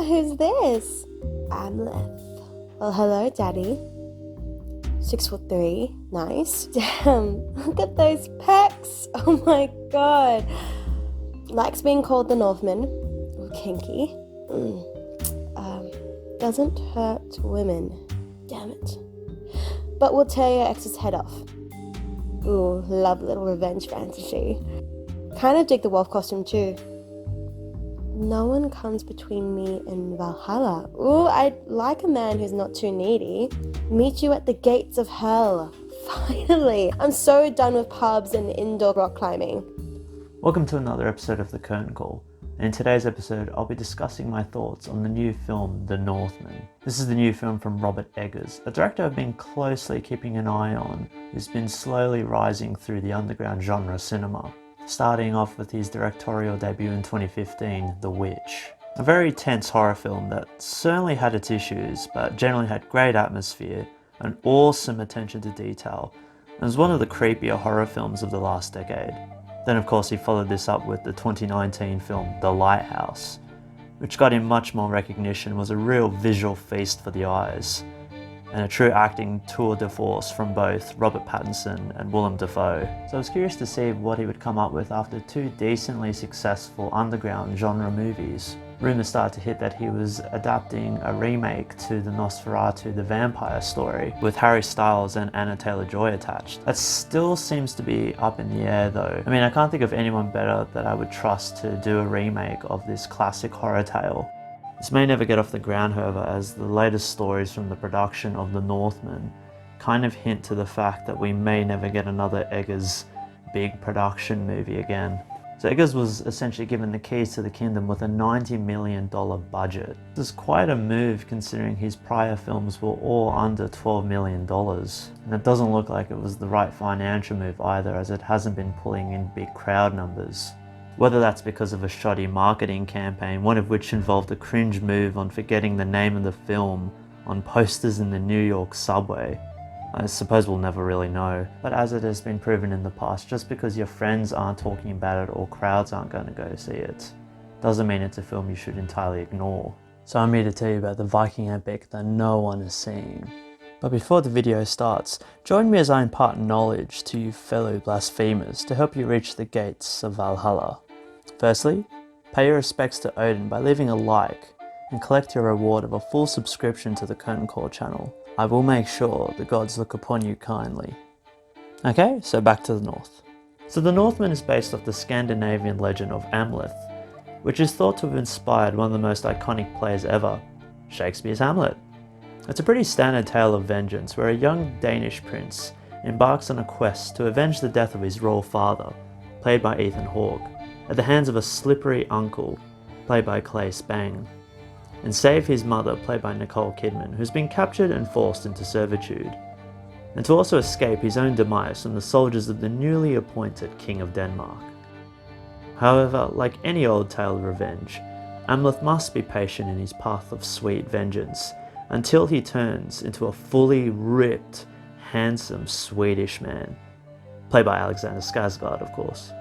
who's this? I'm Leth. Well, hello, Daddy. 6'3", nice. Damn, look at those pecs. Oh my god. Likes being called the Northman. Ooh, kinky. Doesn't hurt women. Damn it. But will tear your ex's head off. Ooh, love little revenge fantasy. Kind of dig the wolf costume too. No one comes between me and Valhalla. Ooh, I'd like a man who's not too needy. Meet you at the gates of hell. Finally! I'm so done with pubs and indoor rock climbing. Welcome to another episode of The Curtain Call. And in today's episode, I'll be discussing my thoughts on the new film, The Northman. This is the new film from Robert Eggers, a director I've been closely keeping an eye on, who's been slowly rising through the underground genre cinema, starting off with his directorial debut in 2015, The Witch. A very tense horror film that certainly had its issues, but generally had great atmosphere and awesome attention to detail, and was one of the creepier horror films of the last decade. Then of course he followed this up with the 2019 film The Lighthouse, which got him much more recognition, was a real visual feast for the eyes, and a true acting tour de force from both Robert Pattinson and Willem Dafoe. So I was curious to see what he would come up with after two decently successful underground genre movies. Rumours started to hit that he was adapting a remake to the Nosferatu The Vampyre story, with Harry Styles and Anna Taylor-Joy attached. That still seems to be up in the air though. I mean, I can't think of anyone better that I would trust to do a remake of this classic horror tale. This may never get off the ground, however, as the latest stories from the production of The Northman kind of hint to the fact that we may never get another Eggers big production movie again. So Eggers was essentially given the keys to the kingdom with a $90 million budget. This is quite a move considering his prior films were all under $12 million. And it doesn't look like it was the right financial move either, as it hasn't been pulling in big crowd numbers. Whether that's because of a shoddy marketing campaign, one of which involved a cringe move on forgetting the name of the film on posters in the New York subway, I suppose we'll never really know. But as it has been proven in the past, just because your friends aren't talking about it or crowds aren't going to go see it, doesn't mean it's a film you should entirely ignore. So I'm here to tell you about the Viking epic that no one is seeing. But before the video starts, join me as I impart knowledge to you fellow blasphemers to help you reach the gates of Valhalla. Firstly, pay your respects to Odin by leaving a like and collect your reward of a full subscription to the Curtain Call channel. I will make sure the gods look upon you kindly. Okay, so back to the north. So the Northman is based off the Scandinavian legend of Amleth, which is thought to have inspired one of the most iconic plays ever, Shakespeare's Hamlet. It's a pretty standard tale of vengeance where a young Danish prince embarks on a quest to avenge the death of his royal father, played by Ethan Hawke, at the hands of a slippery uncle, played by Clay Spang, and save his mother, played by Nicole Kidman, who's been captured and forced into servitude, and to also escape his own demise from the soldiers of the newly appointed King of Denmark. However, like any old tale of revenge, Amleth must be patient in his path of sweet vengeance, until he turns into a fully ripped, handsome Swedish man, played by Alexander Skarsgård, of course.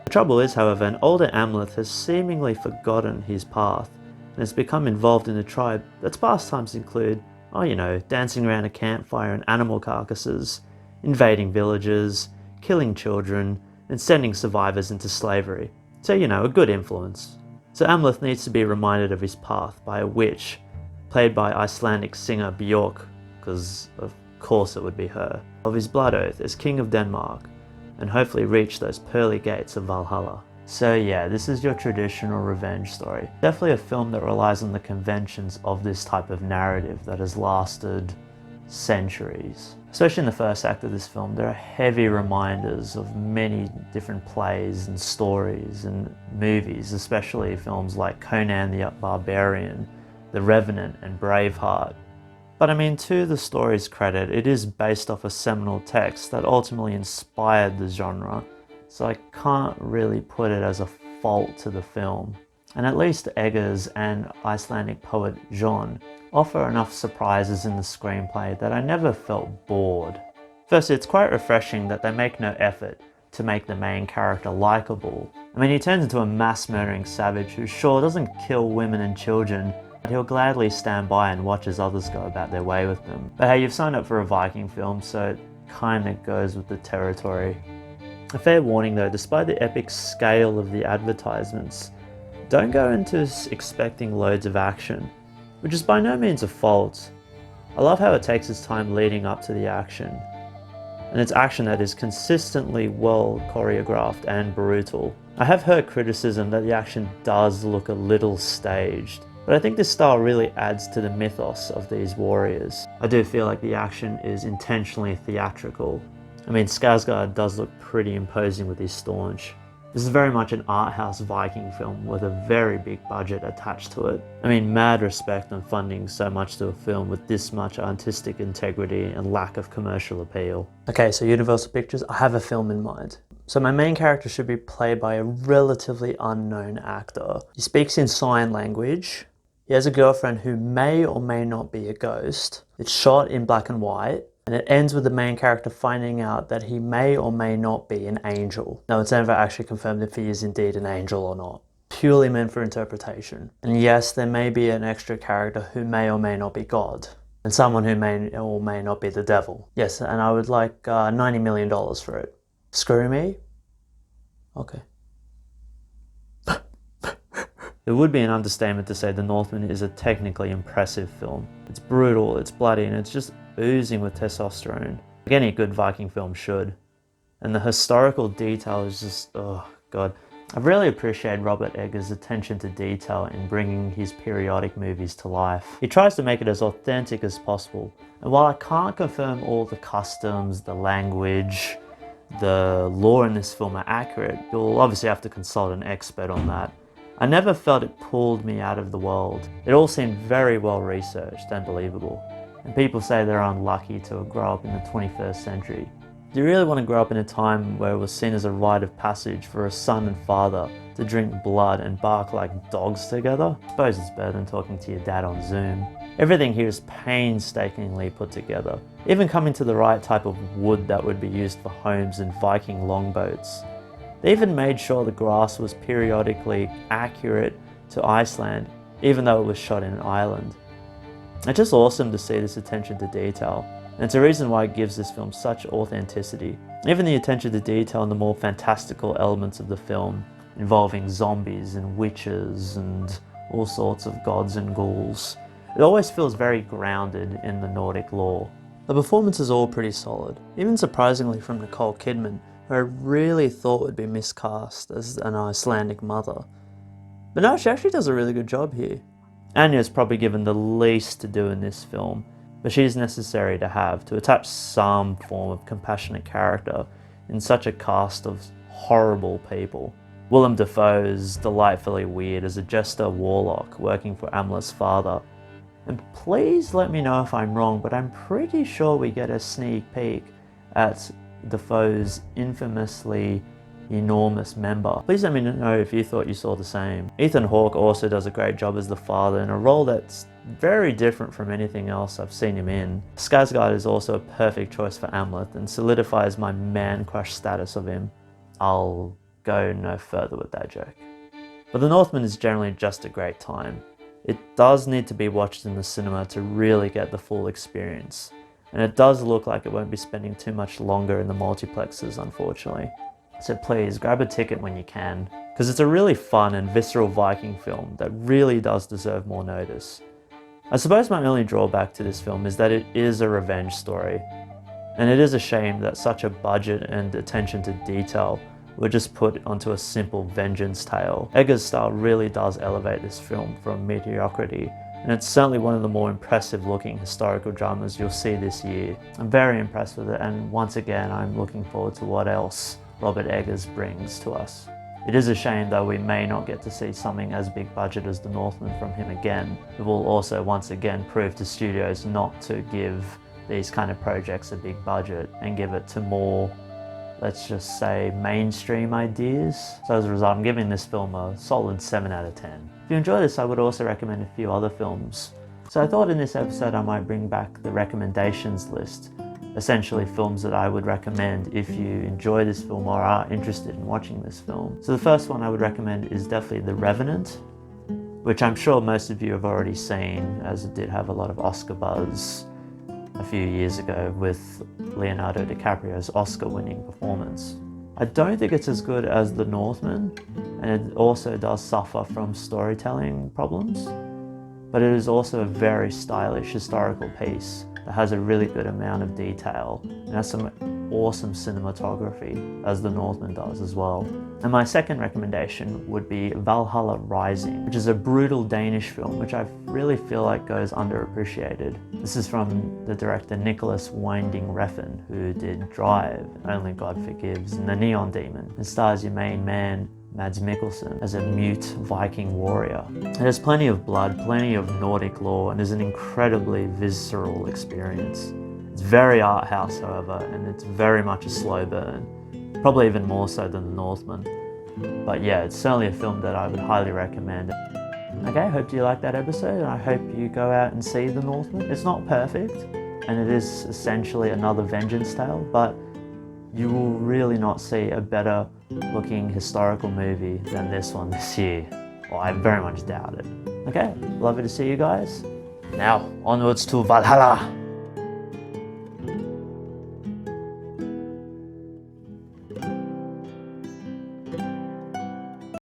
The trouble is, however, an older Amleth has seemingly forgotten his path and has become involved in a tribe that's pastimes include, dancing around a campfire and animal carcasses, invading villages, killing children, and sending survivors into slavery. So, a good influence. So Amleth needs to be reminded of his path by a witch, played by Icelandic singer Björk, because of course it would be her, of his blood oath as King of Denmark, and hopefully reach those pearly gates of Valhalla. So yeah, this is your traditional revenge story. Definitely a film that relies on the conventions of this type of narrative that has lasted centuries. Especially in the first act of this film, there are heavy reminders of many different plays and stories and movies, especially films like Conan the Barbarian, The Revenant and Braveheart. But I mean, to the story's credit, it is based off a seminal text that ultimately inspired the genre, so I can't really put it as a fault to the film. And at least Eggers and Icelandic poet John offer enough surprises in the screenplay that I never felt bored. Firstly, it's quite refreshing that they make no effort to make the main character likable. I mean, he turns into a mass murdering savage who sure doesn't kill women and children, He'll gladly stand by and watch as others go about their way with them. But hey, you've signed up for a Viking film, so it kinda goes with the territory. A fair warning though, despite the epic scale of the advertisements, don't go into expecting loads of action, which is by no means a fault. I love how it takes its time leading up to the action, and it's action that is consistently well choreographed and brutal. I have heard criticism that the action does look a little staged, but I think this style really adds to the mythos of these warriors. I do feel like the action is intentionally theatrical. I mean, Skarsgård does look pretty imposing with his staunch. This is very much an art house Viking film with a very big budget attached to it. I mean, mad respect on funding so much to a film with this much artistic integrity and lack of commercial appeal. Okay, so Universal Pictures, I have a film in mind. So my main character should be played by a relatively unknown actor. He speaks in sign language. He has a girlfriend who may or may not be a ghost. It's shot in black and white. And it ends with the main character finding out that he may or may not be an angel. Now, it's never actually confirmed if he is indeed an angel or not. Purely meant for interpretation. And yes, there may be an extra character who may or may not be God. And someone who may or may not be the devil. Yes, and I would like $90 million for it. Screw me? Okay. It would be an understatement to say The Northman is a technically impressive film. It's brutal, it's bloody, and it's just oozing with testosterone, like any good Viking film should. And the historical detail is just, oh god. I've really appreciated Robert Eggers' attention to detail in bringing his periodic movies to life. He tries to make it as authentic as possible, and while I can't confirm all the customs, the language, the lore in this film are accurate, you'll obviously have to consult an expert on that. I never felt it pulled me out of the world. It all seemed very well researched and believable. And people say they're unlucky to grow up in the 21st century. Do you really want to grow up in a time where it was seen as a rite of passage for a son and father to drink blood and bark like dogs together? I suppose it's better than talking to your dad on Zoom. Everything here is painstakingly put together, even coming to the right type of wood that would be used for homes and Viking longboats. They even made sure the grass was periodically accurate to Iceland, even though it was shot in an island. It's just awesome to see this attention to detail, and it's a reason why it gives this film such authenticity. Even the attention to detail and the more fantastical elements of the film, involving zombies and witches and all sorts of gods and ghouls, it always feels very grounded in the Nordic lore. The performance is all pretty solid, even surprisingly from Nicole Kidman, who I really thought would be miscast as an Icelandic mother. But no, she actually does a really good job here. Anya is probably given the least to do in this film, but she is necessary to have to attach some form of compassionate character in such a cast of horrible people. Willem Dafoe is delightfully weird as a jester warlock working for Amla's father. And please let me know if I'm wrong, but I'm pretty sure we get a sneak peek at Dafoe's infamously enormous member. Please let me know if you thought you saw the same. Ethan Hawke also does a great job as the father in a role that's very different from anything else I've seen him in. Skarsgård is also a perfect choice for Amleth and solidifies my man crush status of him. I'll go no further with that joke. But The Northman is generally just a great time. It does need to be watched in the cinema to really get the full experience. And it does look like it won't be spending too much longer in the multiplexes, unfortunately. So please, grab a ticket when you can, because it's a really fun and visceral Viking film that really does deserve more notice. I suppose my only drawback to this film is that it is a revenge story, and it is a shame that such a budget and attention to detail were just put onto a simple vengeance tale. Eggers' style really does elevate this film from mediocrity, and it's certainly one of the more impressive looking historical dramas you'll see this year. I'm very impressed with it, and once again I'm looking forward to what else Robert Eggers brings to us. It is a shame though we may not get to see something as big budget as The Northman from him again. It will also once again prove to studios not to give these kind of projects a big budget and give it to more, let's just say, mainstream ideas. So as a result, I'm giving this film a solid 7 out of 10. If you enjoy this, I would also recommend a few other films. So I thought in this episode I might bring back the recommendations list. Essentially films that I would recommend if you enjoy this film or are interested in watching this film. So the first one I would recommend is definitely The Revenant, which I'm sure most of you have already seen, as it did have a lot of Oscar buzz a few years ago with Leonardo DiCaprio's Oscar-winning performance. I don't think it's as good as The Northman, and it also does suffer from storytelling problems, but it is also a very stylish historical piece that has a really good amount of detail and has some awesome cinematography, as The Northman does as well. And my second recommendation would be Valhalla Rising, which is a brutal Danish film which I really feel like goes underappreciated. This is from the director Nicholas Winding Refn, who did Drive, Only God Forgives, and The Neon Demon. It stars your main man, Mads Mikkelsen, as a mute Viking warrior. There's plenty of blood, plenty of Nordic lore, and is an incredibly visceral experience. It's very art house, however, and it's very much a slow burn, probably even more so than The Northman. But yeah, it's certainly a film that I would highly recommend. Okay, hope you liked that episode, and I hope you go out and see The Northman. It's not perfect, and it is essentially another vengeance tale, but you will really not see a better looking historical movie than this one this year. Well, I very much doubt it. Okay, lovely to see you guys. Now, onwards to Valhalla!